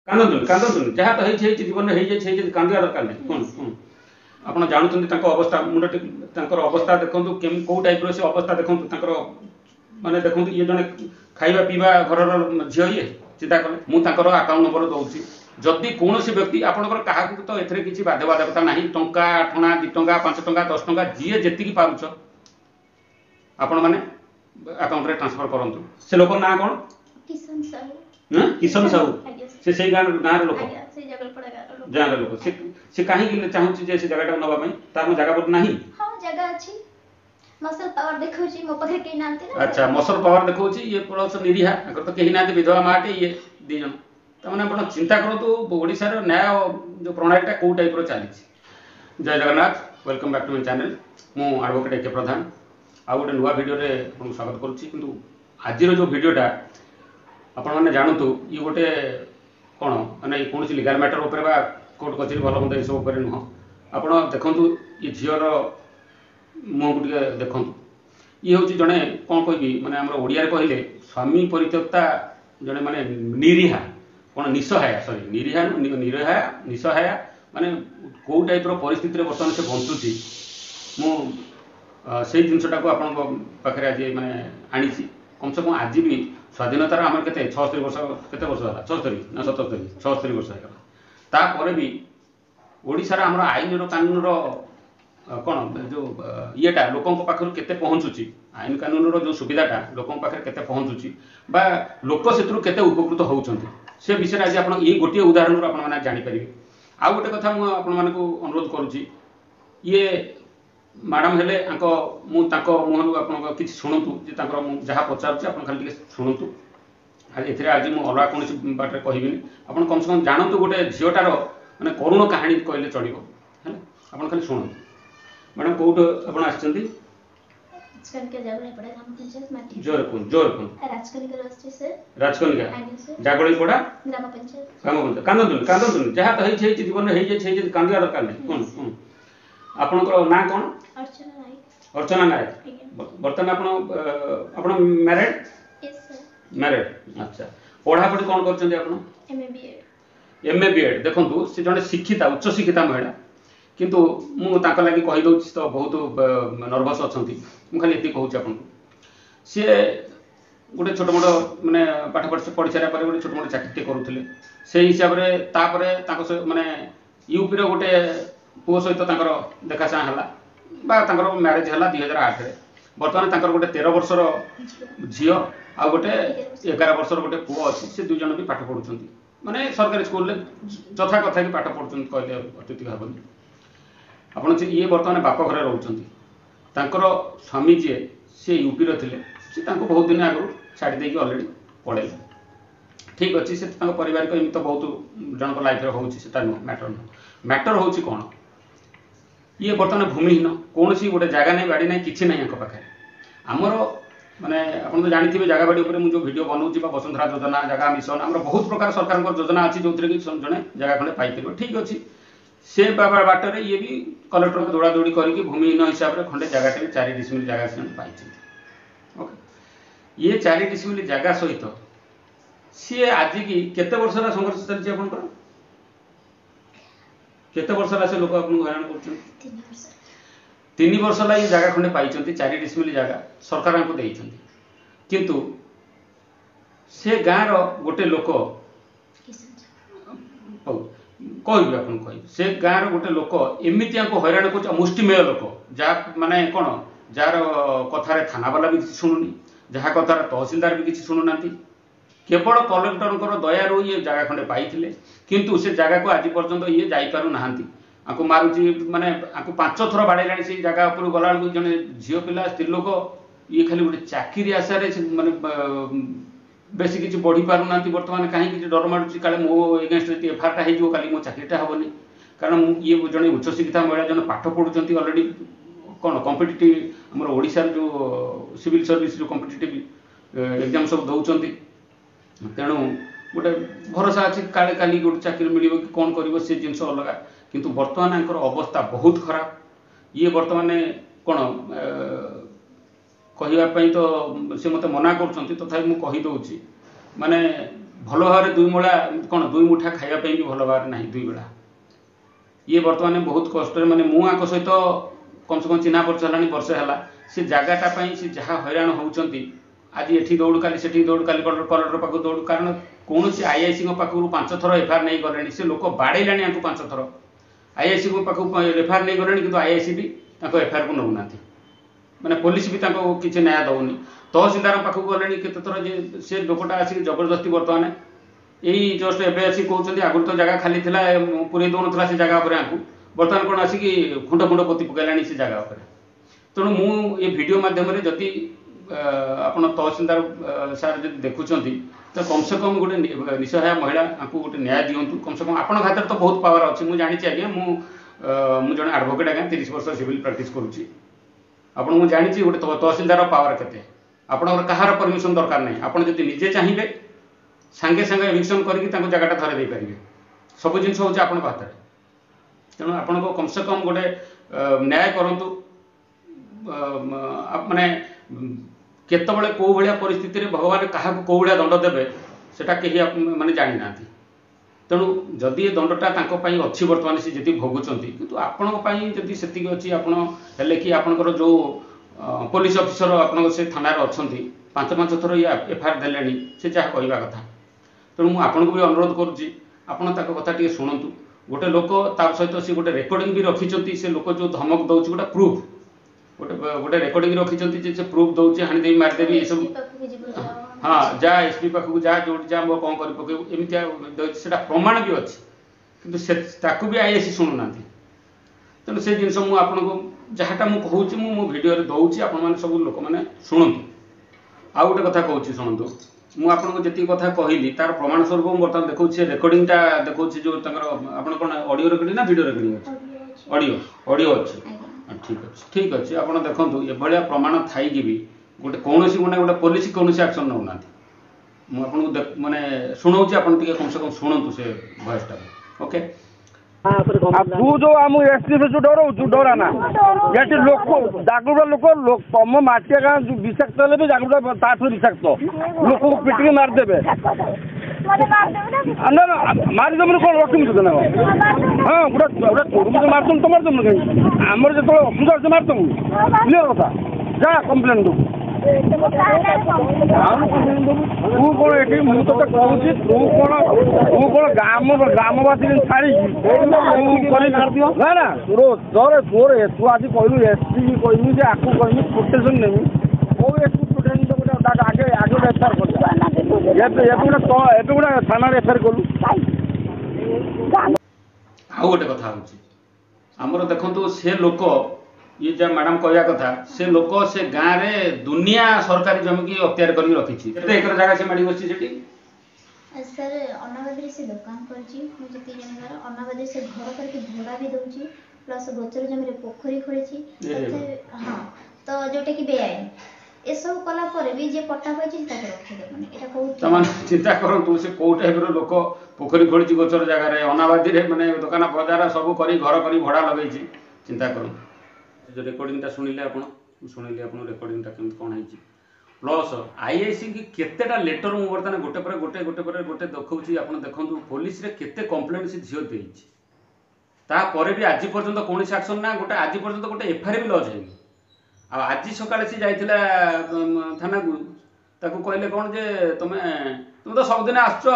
कांदतुनि जहाँ तो जीवन में कांदा दरकार नहीं कौन आप जानते अवस्था मुंडे अवस्था देखूँ कौ टाइप से अवस्था देखूँ माने देखूँ ये जड़े खाଇବା पीवा घर झील ये चिंता कले मुझे अकाउंट नंबर दूसरी जदि कौन व्यक्ति आपंकर क्या तो एथरे किसी बाध्यबाधकता ना टंका 8 2 5 10 टंका जी जी पार्छ आपण मैंने अकाउंट रे ट्रांसफर करंतु से लोक ना कौन किशन साहू से गाँव लोक गाँव लोक से कहीं चाहूँ से जगह नवा तार जगह पर नहीं मसल पावर देखौची मो पखे के नांते अच्छा मसल पावर देखौची ये प्लस निरीहा अगर तो कहीं नांते विधवा माटे ये दी जन त माने आपण चिंता करो तो ओडिसा रो न्याय जो प्रणालीटा को टाइप रो चली जय Jagannath welcome back to my channel मु एडवोकेट एके प्रधान आ गोटे नुवा वीडियो रे आपन स्वागत करूची किंतु आज रो जो वीडियोटा आपण माने जानतु ये गोटे कोन माने कोनसी लीगल मैटर ऊपर बा कोर्ट कचेरी भलो मंद सब ऊपर नुह आपण देखंतु ये झियर मुह को देखु ये हूँ जड़े कौन कह माने ओडिया कहले स्वामी परित्यक्ता जड़े माने निरीहा कौन निसहाया सॉरी निरीहा निसहाया माने कौ टाइप परिस्थिति बर्तमान से बंचुची मुझे जिनटा को आप आज माने आनी कम से कम आज भी स्वाधीनतार आम के 76 वर्ष केते वर्ष है 76 ना 77 76 वर्ष है तापर भी ओडिशा आम आईन कानून कौन जो येटा लोकों पाखर केते पहुँचुची आईन कानून जो सुविधाटा लोकों पाखर केते पहुँचुची बा लोक से उपकृत होउछंती से विषय आज आप ये गोटे उदाहरण आप जानी पारे आ गोटे कथा मुझे अनुरोध करुच्ची ये मैडम हेले मुहर आप कि शुणु जहाँ पचार आप खाली शुणु आज आज मुझे अलग कौन बाटे कहबी आप कम से कम जानतु गोटे झीटार माने करुण कहानी कहले चलो है आप खाली शुणु मैडम कौट आप जोर राजकनिका जागोड़ी पड़ा ग्राम पंचायत कांदतुनि जहाँ तो जीवन में कांदा दरकार नहीं कौन आपनकर ना कौन अर्चना नायक बर्तमान आप मैरिड अच्छा पढ़ापढ़ी कौन कर एमए बीएड देखो से जड़े शिक्षिता उच्च शिक्षिता महिला किंतु मुझे लगी कहीदे तो बहुत नर्भस अच्छा मुझे खाली ये कहूँ आपको सी गोटे छोट मोट माने पाठ पढ़ी सारा गोटे छोट मोट चाकरी करुले से हिसाब से माने यूपी गोटे पुओ सहित देखा चाह है मैरेज है 2008 बर्तमान गोटे 13 वर्षर झील आ गोटे 11 वर्षर गोटे पुओ अच्छी से दुई जन भी पाठ पढ़ुं माने सरकारी स्कूल जथा कथा कि पाठ पढ़ुं कहले अत्युक्ति भावनी आपन ये बर्तमान बाप घर रोचर स्वामी जी सी यूपी थे सी बहुत दिन आगु छाड़ी देकी अलरेडी पड़े ठीक अच्छे से पारिवारिक एमती तो बहुत जन लाइफ होता नुह मैटर हूँ कौन ये बर्तमान भूमिहीन कौन गोटे जगह नहीं बाड़ी नहीं कि ना पाखे आमर माने आप तो जानते जगह बाड़ी मुझे वीडियो बनाऊँगी वसुंधरा योजना जगह मिशन आम बहुत प्रकार सरकार योजना अच्छी जो कि जड़े जगह खंडे पाइपर ठीक अच्छे से बाटर ये भी कलेक्टर को दौड़ा दौड़ी करके भूमिहीन हिसाब से खंडे जगह 4 डिसमिल जगह से पाई ओके ये 4 डिसमिल जगह सहित सी आज की केते वर्ष संघर्ष चलती आप केते वर्ष से लोक आप हैरान कर 3 वर्ष ये जगह खंडे पाई 4 डिसमिल जगह सरकार को देइछंती किंतु से गाँव गोटे लोक कहबी आप कह से गाँव गोटे लोक एमती हैरान कर मुष्टिमेय लोक जहाँ माने कौन जार कथार थाना वाला भी किसी शुणुनी जहाँ कथार तहसिलदार भी किसी शुणुना केवल कलेक्टर दयारू ये जगह खंडे पाई किंतु से जगह को आज पर्यंत ये जापारू ना आपको मारुची माने आपको 5 थर बाड़े से जगह उपर गला जड़े झील पिला स्त्री लोक ये खाली गोटे चाकरी आशार माने बेसी किसी बढ़ी पार ना बर्तमान कहीं डर मार्च का मो एगेन्स्ट एफआईआर हो काली मो चाकरीटा हेनी कारण ये जड़े उच्च शिक्षिता महिला जन पाठ पढ़ुं अलरेडी कौन कॉम्पिटिटिव आम ओडिशा जो सिविल सर्विस जो कॉम्पिटिटिव एग्जाम सब दौरान तेणु गोटे भरोसा अच्छी काले काली गोटे चाकरी मिल कि कौन कर सी जिन अलग किंतु बर्तमान अवस्था बहुत खराब ये बर्तमान कौन कहवाई तो सी मत मना कर तथापि मुझे कहीदे माने भल भाव दुई मूला कौन दुई मुठा खावाई भी भल भाव ना दुई बेला ये बर्तमान बहुत कष्ट माने मुझे सहित कम से कम चिन्ह परिचय वर्षे है सी जगटा सी जहाँ हैरान होती आज ये दौड़ काली दौड़ काली कलेक्टर पाक दौड़ कारण कौन आईआईसी पाखु 5 थर एफआईआर नहीं गले से लोक बाड़े 5 थर आईआईसी पाखु एफआईआर नहीं गले कि आईआईसी भी एफआईआर को नौना माने पुलिस भी किसी न्याय दौनी तहसीलदार पाखु गले केते थर से लोकटा आसिक जबरदस्ती बर्तमान यही जस्ट एवं आसिक कहते आगुरी तो जगह खाली था पूरे दौन था से जगह पर बर्तमान कौन आसिक खुंड खुंड पोती पकईलानी से जगह पर तेणु मु ये वीडियो माध्यम जदि आपण तहसीलदार सार जब देखुं तो कम से कम गोटे निसहाय महिला आपको गोटे न्याय दिंतु कम से कम आपण खातर तो बहुत पावर अच्छी मुझे जानी आज्ञा मुझे जन एडवोकेट आज्ञा 30 वर्ष सिविल प्रैक्टिस करुच्ची आपड़ मुझे जानी गोटे तहसीलदार पावर केते आपणकर कहार परमिशन दरकार नहीं आपड़ जब निजे चाहिए सांगे सांगे एविक्शन करके जगह धरे दे पारे सब जिन हूँ आप हाथ तेणु आपण कम से कम गोटे न्याय करूँ माने केतबले कौ भाया परिस्थिति भगवान क्या कौ भाया दंड देवे सेटा कहीं माने जानी ना तेणु जदि ये दंडटा अच्छी बर्तमान से जी भोगुंट कि आपण जदि से अच्छी आपड़े कि आपंकर जो पुलिस ऑफिसर आप से थाना अच्छा 5 थर ये एफआईआर देले से जहाँ कहवा कथा तेणु मुझे आपको भी अनुरोध करुच्ची आपड़ कथा टे शुणु गोटे लोक सहित सी गोटे रेकर्डिंग भी रखी से लोक जो धमक दौर गोटे प्रूफ गोटे रेकर्डिंग रखी से प्रूफ दौर हाणीदेवी मारिदेवी ये सब हाँ जा एसपी पाखक जा जो जा मोर कौन कर पकेबू एमती प्रमाण भी अच्छी कि भी आईएसी शुणुना तेणु से जिन मुझे आपको जहाँटा मुझे मो भिडियो दौर आपण सब लोक मैंने शुणु आउ गोटे कथा कहूँ शुणु मुझे आपको जी कथा कहली तार प्रमाण स्वरूप बर्तमान देखा रेकर्डिंगटा देखा जो आप कौन ऑडियो रेकर्डिंग ना वीडियो रेकर्डिंग अच्छे ऑडियो अच्छे ठीक अच्छे आप देखो ये प्रमाण थी भी गोटे कौन मैंने गोटे पुलिस कौन एक्शन नौना मुझे माने शुणाऊँ आप कम से कम शुणु से वॉइसटा ओके तू जो आम एसटी जो डर डराना ये लोक जागरूक लोक तुम माटिया गाँव जो विषाक्त भी जागरूक ताठ विषाक्त लोक को पिटिक मारिदेवे ना मारिदेव कौन रखी ना हाँ गोटे गोटे मारतम तो मारतम कहीं आमर जो असुविधा अच्छे मारतम क्लीयर कथा जा कम्प्लेन दू तू कौन ये मुझे तो कहूँ तू कौन ग्रामवासी छाड़ी ना ना तोर तोर तू आज कहलु एसपी की कहलु जे आपको कहलु प्रोटेक्शन नेमी ओ एसपी प्रोटेक्शन तो आगे आगे एफआईआर कर गोटे थाना एफआईआर कलु आउ गोटे कथा आमर देखो से लोक ये जो मैडम कहवा कथा से लोक से गाँव में दुनिया सरकारी जमी की अख्तियार कर रखी एकर जगह से माड़ी बसी से सर अनाबादी से दुकान करजी मुझे जानवर अनाबादी से घर करके भड़ा भी दउची प्लस गोचर जमी पोखरी खोली हाँ तो जोटा कि बेआईन ए सब कला पर भी जे पट्टा पाइछि ताके रखि देबनी एटा कहू तमान चिंता करंतु से को टाइप रो लोक पोखरी खोली गोचर जगह रे अनाबादी रे माने दुकान बाजार सब करी घर करी भड़ा लगेछि चिंता करंतु जो रेकर्डिंगटा शुणिले आप शुणिले आप रेकर्डिंगटा केमती कौन है प्लस आईआईसी की केतेटा लेटर मु बर्तमान गोटे पर गोटे गोटे पर गोटे देखौछि आप देखु पुलिस रे केते कंप्लेंट से झियो देछि तापर भी आज पर्यंत कौन एक्शन ना गोटे आज पर्यंत गोटे एफआईआर भी लॉज है आज सकाଳେ सी जाइथिला थाना को ताको कहले कौन जे तुम तो सबदिन आसुच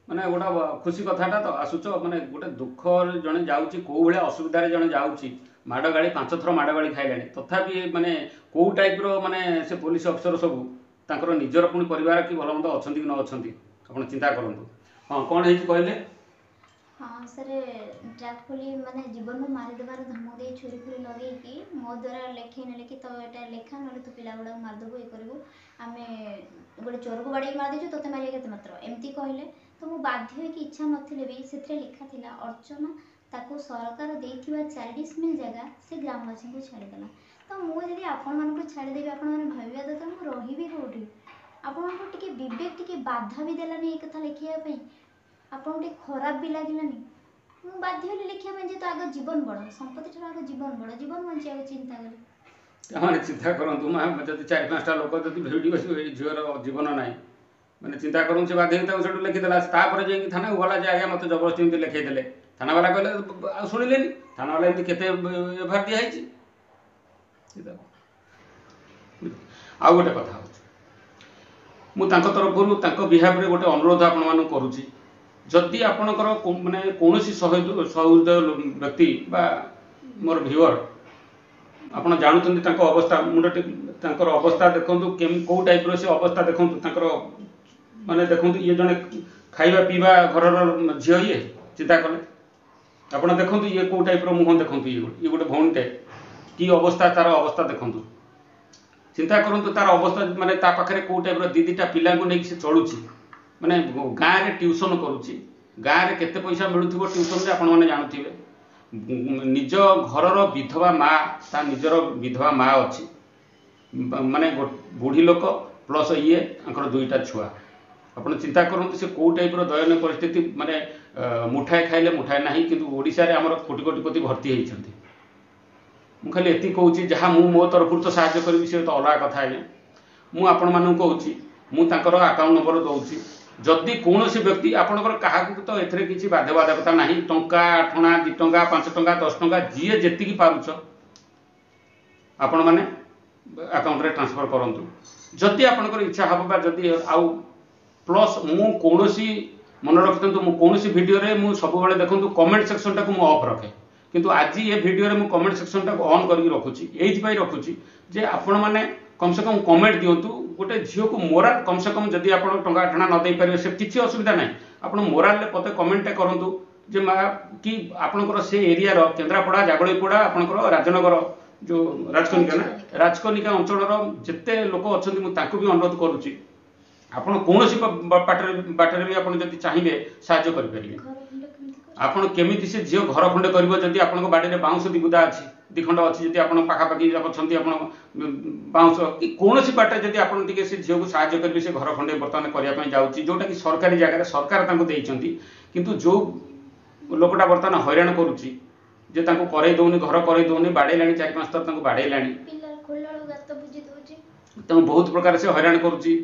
माने गोटा खुशी कथाटा तो आसुच माने गोटे दुख जड़े जाऊँगी कौ भाया असुविधार जड़े जाऊँगी माड़ गाड़ी 5 थर माड़ गाड़ी खाइलानी तथापि माने कौ टाइप रो माने से पुलिस अफसर सब तांकर निजर पुणी परिवार कि भल मंद अच्छा कि न अच्छा आप चिंता करूँ हाँ कौन है कहले हाँ सर ट्रैक पुलिस माने जीवन में मारिदेवार धमक दे छुरी फुरी लगे कि मो द्वारा लेखे ना कि तो ये लेखा ना तो पिला गुड़ा मारिदेबू ये करूँ आम गोटे चोर को बाड़ी मारिदेचु तोते मारे के मात्र एमती कहले तो मु बाध्य कि इच्छा नथिले भी से लिखा थिला अर्चना ताको सरकार देथिबा 4 डिसमिल जगह से ग्रामवासी को छाड़ीदेला तो मुझे आपण मान को छाड़ीदेवी आपण मैंने भाविया दरकार मुझे रही कौटी आपण को टिके विवेक टिके बाधा भी देलानी ये कथा लिखापी आपको टे खराब भी लगलानी मुझे बाध्य लिखा जे तो आगे जीवन बड़ संपत्ति आगे जीवन बड़ जीवन बंचा चिंता करें चिंता करूँ जब 4-5टा लोक भिड़ी बस झीवर जीवन ना मैंने चिंता करूँ से बाध्य से लिखिदेला जाकि थाना को गला आज्ञा मत जबरदस्ती एमती लिखईदे थाना वाला कहले शुणिले थाना वाला एमती केते एफआईआर दिखाई आ गोटे कथा मुझे तरफ बिहाव में गोटे अनुरोध आपण करुँची जदि आपणकर माने कौन सहृदय व्यक्ति बा मोर व्यूअर आपण जानते अवस्था मुंडे अवस्था देखूँ कौ टाइप से अवस्था देखूँ माने देखूँ ये जड़े खाइबा पीवा घर झील ये चिंता कले आप देखूँ ये कौ टाइप मुह देखूँ ये गोटे भौणीटे कि अवस्था तार अवस्था देखूँ चिंता करूँ तार अवस्था माने ता पाखे कौ टाइप दीटा पिला नहीं से चलुची माने गाँव में ट्यूशन करुच्ची गाँव में केते पैसा मिलूथिबो ट्यूशन आपण मैंने जानते निज घर विधवा माँ ता निजर विधवा माँ अच्छी माने बुढ़ी लोक प्लस ये दुईटा छुआ आपड़ चिंता करूँ से कौ टाइप दयनीय परिस्थिति माने मुठाए खाइले मुठाए ना कि ओडिशा रे आमर कोटि कोटिपति भर्ती होती मुझे एति कहूँ जहाँ मो तरफ तो साहाय्य करी सी तो अलग कथा है मुझे आपण मानू कहूँ मुझे अकाउंट नंबर दूसरी जदि कौन सी व्यक्ति आपणकर क्या तो एथरे किसी बाध्यबाधकता ना टंका 8 आना 2 टंका 5 टंका 10 टंका जी जी पारुछ आपण मैंने अकाउंट रे ट्रांसफर करूँ जदि आपणकर इच्छा हम जदि आउ प्लस मु कौन मन रखिंतु कौन भिडियो मुझे सब देखूँ कमेंट सेक्शन टाक ऑफ रखे किंतु आज ये भिडियो रे कमेंट सेक्शन टाक ऑन करके रखुची एइथपाई रखुची जे आपण माने कम से कम कमेंट दिंतु गोटे झील को मोराल कम से कम जदि आप टंका ठणा न दे पारे से किसी असुविधा ना आप मोराल पते कमेंट करूँ जे कि आपणकर से एरिया केन्द्रापड़ा जागलीपड़ा आपणकर राजनगर जो राजकनिका ना राजकनिका अंचल जिते लोक अच्छा भी अनुरोध करुच्ची आपण कौन बाटर भी आप चाहिए साहाय्य करेंगे आपड़ केमी से झील घर खंडे कर आप बाड़ी बाउंश दिबुदा अच्छी दिखंड अच्छी जब आप पाखापाखि अच्छा बाउंश कि कौन बाटे जब आप से झील को साहाय्य करेंगे से घर खंडे बर्तमान करने जाऊँगी जोटा कि सरकारी जगह सरकार किंतु जो लोकटा बर्तमान हैरान करुच्ची जे करे दौनी घर करे दौनी बाड़ेला 4-5 थर बाड़ेला तेणु बहुत प्रकार से हैरान करुच्ची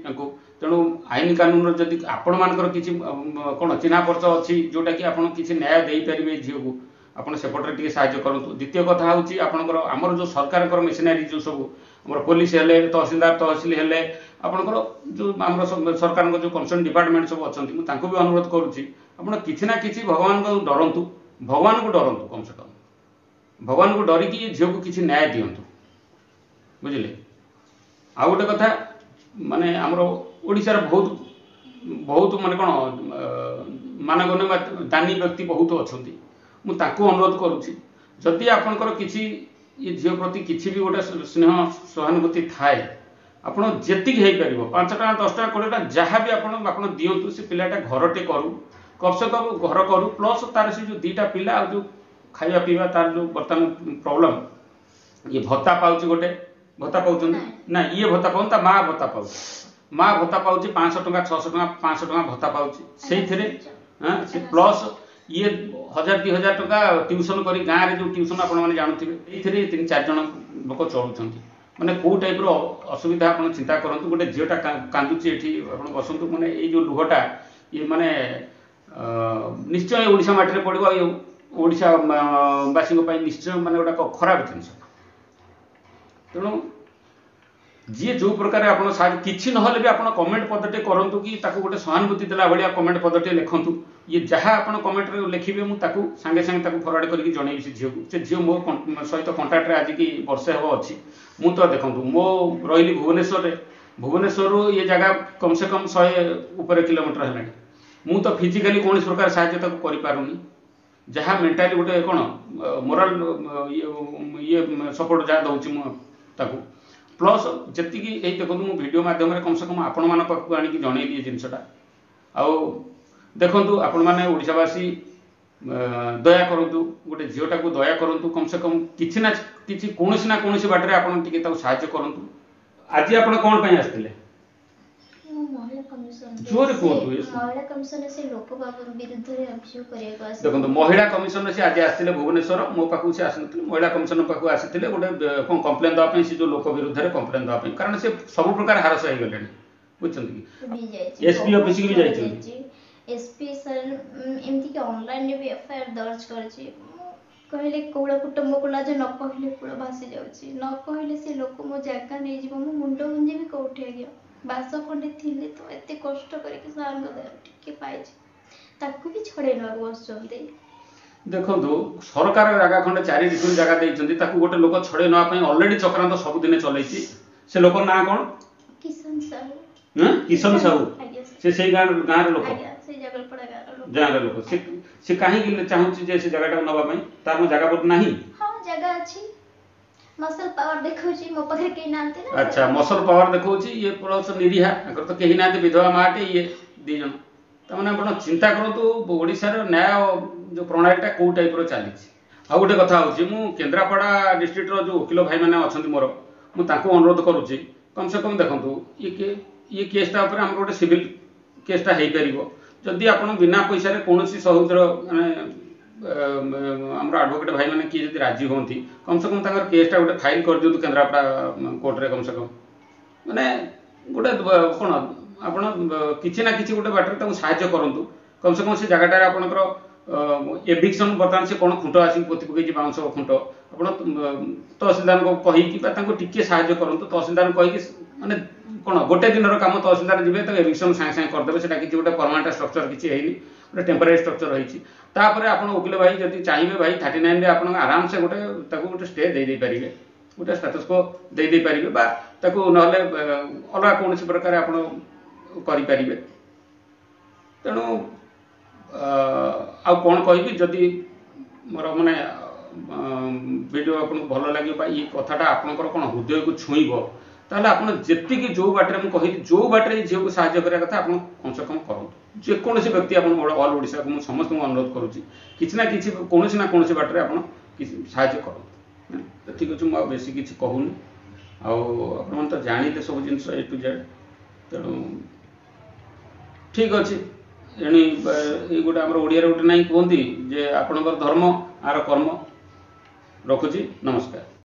तेणु आईन कानून जदि आपण मानकर किसी कौन चिन्हा पर्च अच्छी जोटा कि आपड़ किसी न्याय दे पारे झील को आपड़ सेपटे टी साहाय्य करूँ द्वितीय कथा हूँ आपंकर आमर जो सरकार मेसिनारी जो सब आम पुलिस हेले तहसीलदार तहसील हेले आपंकर जो आम सरकार जो कंसर्न डिपार्टमेंट सब अच्छा मुझे भी अनुरोध करुच्ची आप किसी ना कि भगवान को डरतु भगवान को डरतु कम से कम भगवान को डरिकी झील को किसी न्याय दिंतु बुझे आ गोटे कथा माने आमर ओडिशार बहुत बहुत माने कौन मानगण्य दानी व्यक्ति बहुत अच्छा मुझे अनुरोध करुच्ची जदि आपंकर किसी ये झील प्रति किसी भी गोटे स्नेह सहानुभूति थाए आपड़ जी पार 5 टका 10 टका 20 टका जहाँ भी आप दिंतु से पिलाटा घरटे करू कम से कम घर करू प्लस तार से जो 2टा पिला आ जो खाଇବା पीवा तार जो बर्तमान प्रॉब्लम ये भत्ता पाउची गोटे भत्ता पाउछ ना ये भत्ता पाउन ता माँ भत्ता पाउछ माँ भत्ता पाउची 500 टका 600 टका 500 टका भत्ता पाउची से प्लस ये 1000-2000 टका ट्यूशन करी गाँव में जो ट्यूशन आप जानते ये 3-4 जन लोक चलुंट मैंने कौ टाइप असुविधा आप चिंता करूँ गोटे झीलटा कांदुची ये बसतु मैंने ये जो लुहटा ये माने निश्चय ओडिशा माटी पड़ो ओडिशा बासी निश्चय माने गोटा खराब जिन तेणु जी जो प्रकार आप किसी ना भी आप कमेंट पदटे करूँ कि गोटे सहानुभूति देला भाया कमेंट पदटे लिखु ये जहाँ आप कमेंट लिखे मुझे सांगे सांगे फरवर्ड करके जनइबी से झील को से झील मो सहित कंटाक्ट आज की वर्षे हम अच्छी मु तो देखूँ मो रही भुवनेश्वर ये जगह कम से कम 100 ऊपर किलोमीटर है मु तो फिजिकाली कौन प्रकार साहाय्य करूनी जहाँ मेंटाली गोटे कौन मोराल ये सपोर्ट जहाँ दूसरी प्लस जी देखो मु वीडियो माध्यम कम से कम आपण मान पाखक आनिक जनइली ये जिनटा आउ देखु आपण मैंने ओडिशावासी दया करूँ गोटे झीलटा को दया करूँ कम से कम किसी ना कौन बाटे आप साहाय्य करूँ आज आप कौन पर आसते जोर देखो महिला कमिशन से आज आसते भुवनेश्वर मो पाक से आसन महिला कमिशन पाक आसते गोटे कौन कम्प्लेन देवाई से जो लोक विरुद्ध में कम्प्लेन देवाई कारण से सब प्रकार हारस हो गले बुझछन्ती भी एसपी ऑफिस की भी जाइछन्ती एसपी सर एमती के ऑनलाइन ने भी एफआईआर दर्ज करछि कहले कोला कुटुंब कोला जे न कहले पूरा भासी जाउछि न कहले से लोक मो जागा नै जीव मो मुंडो गुंजे भी कोठे गया बास खंडे थिले तो एते कष्ट करके सार गदर टिके पाइछि ताकू भी छड़े न बसचंती देखो सरकार जगह खंडे 4 डिसमिल जगह देइछन्ती ताकू गोटे लोक छड़े न पई ऑलरेडी चक्रांत सब दिन चलैछि से लोक ना कोन किशन साहू किशन साहू से गाँ रे लोक से जगलपड़ा गाँ रे लोक से काहे चाहूछि जे से जगहटा नबा पई तार जगह पर नाही हां जगह अछि मसल पावर देखौछि मो पखरे के नांते ना अच्छा मसल पावर देखौछि ये प्लस निरीहा अगर तो केही नाते विधवा माटे ये दी जन त माने आपण चिंता करतो ओडिसा रो न्याय जो प्रणालीटा को टाइप रो चली आ गोटे कथा होछि मु केंद्रापड़ा डिस्ट्रिक्ट रो जो वकील भाई माने अछंती मोर मु ताको अनुरोध करूछि कम से कम देखंतु ये केसटा ऊपर हम गोटे सिविल केसटा हेई परिबो जदि आपण बिना पैसा रे कोनोसी सहोदर माने हमरा एडवोकेट भाई माने की जदि राजी होंती कम से कम ताकर केसटा गोटे फाइल कर दियु केंद्रापड़ा कोर्ट रे कम से कम माने गोटे कोन आपण किछि ना किछि गोटे बाटर ताको सहायता करंतु कम से कम से जगहटा आपनकर एविक्शन बर्तमान से कोन खुंट आसी पोती पके जी बाउंस खुंट आपण तहसीलदार को कहि कि ताको टिके सहायता करंतु तहसीलदार कहि कि माने कोन गोटे दिन रो काम तहसीलदार जिबे त एविक्शन सांग सांग कर देबे सेटा किछि गोटे परमानेंट स्ट्रक्चर किछि हेइनी गोटे टेम्पररी स्ट्रक्चर रहिछि तापर आपण वकील भाई जदि चाहिबे भाई 39 रे आपण आराम से गोटे ताको गोटे स्टे दे दे परिबे गोटे स्टेटस को दे परिबे बा ताको नहले अलग कोनसी प्रकार आपण करि परिबे तेणु आ कौन कहि जदि मोर माने वीडियो आपन भल लगे बा ये कथाटा आपनकर कोन हृदय को छुईबो ताले आपन जेति कि जो बाटरे हम कहि जो बाटरे झियो को सहायता करिया कथा आपन कम से कम करंतु जे कोनसी व्यक्ति आपन ऑल ओडिसा को हम समस्त को अनुरोध करूची किछि ना किछि कोनसी ना कोनसी बाटरे आपन किछि सहायता करंतु तो ठीक अछि म बेसी किछि कहूनी आ आपन मन तो जानिते सब जिंस ए टू जेड तेणु ठीक अछि एणी गोटे आम ओडिया गोटे ना कहती जे आपणकर धर्म आर कर्म रखुची नमस्कार।